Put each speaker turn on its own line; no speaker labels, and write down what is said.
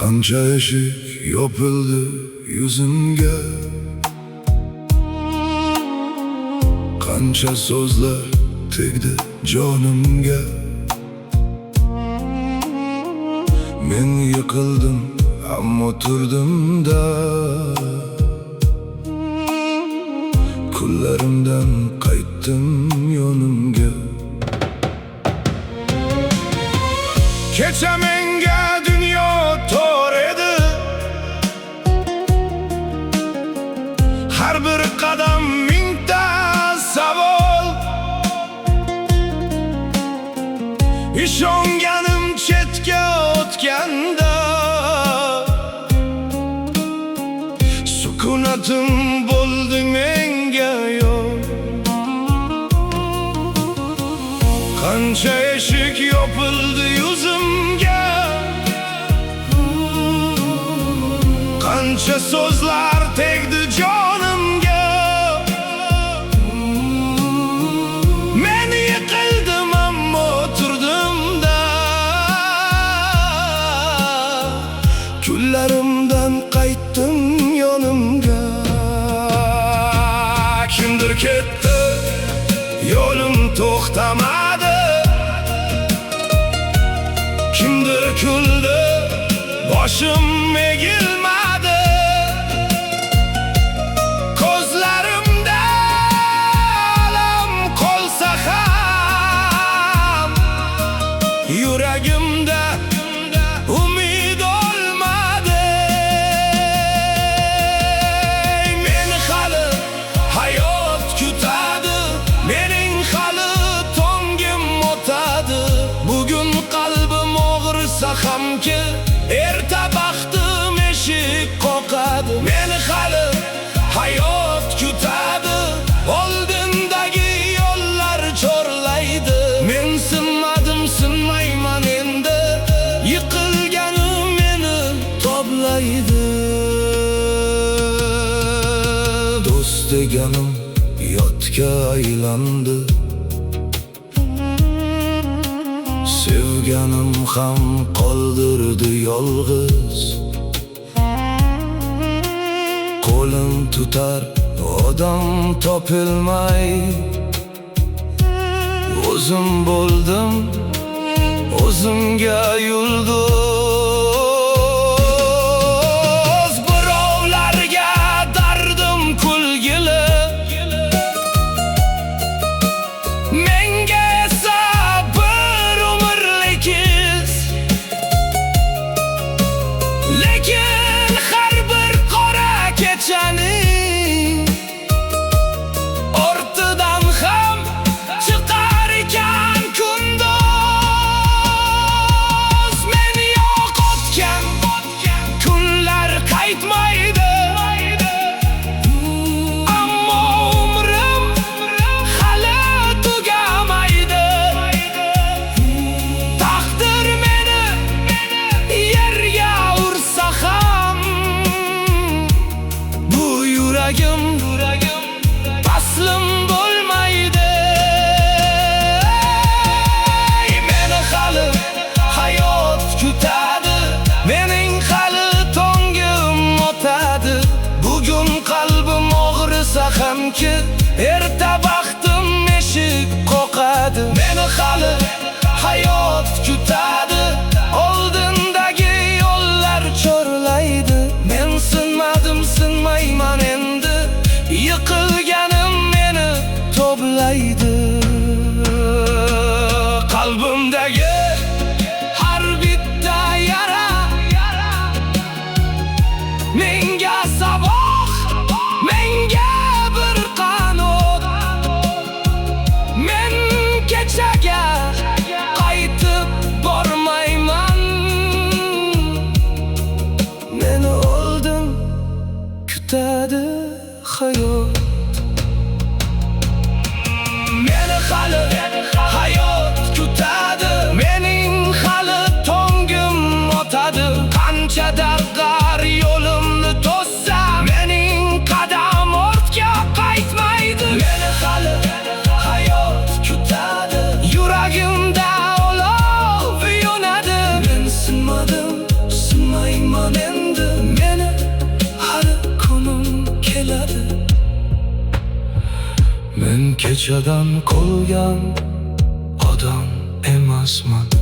Qancha eshik yopildi yuzimga, qancha so'zlar tegdi jonimga. Men yiqildim ammo turdim-da, kunlarimdan qaytdim yonimga. Kecha menga dunyo tor edi, har bir qadam mingta savol. Ishonganim chetga o'tganda, sukunatim bo'ldi menga yo'l. Qancha eshik yopildi yuzimga, qancha so'zlar tegdi jonimga. Men yiqildim ammo turdim-da, kunlarimdan qaytdim yonimga. Kimdir ketdi, yo'lim to'xtamadi, kimdir kuldi, boshim egilmadi. Ko'zlarimda alam qolsa ham, yuragimda umid olmadi. Meni hali hayot kutadi, mening hali tongim o'tadi. Bugun qalbim og'risa hamki, erta baxtim eshik qoqadi. Meni hali hayot kutadi, oldindagi yo'llar chorlaydi. Men sinmadim, sinmayman endi, yiqilganim meni toblaydi. Do'st deganim yotga aylandi, sevganim ham qoldirdi yolg'iz. Qo'lim tutar odam topilmay, o'zim bo'ldim o'zimga yulduz. Birovlarga dardim kulgili, menga esa bir umrlik iz. Lekin har bir qora kechaning ortidan ham chiqar ekan kundoz. Men kechadan qolgan odam emasman.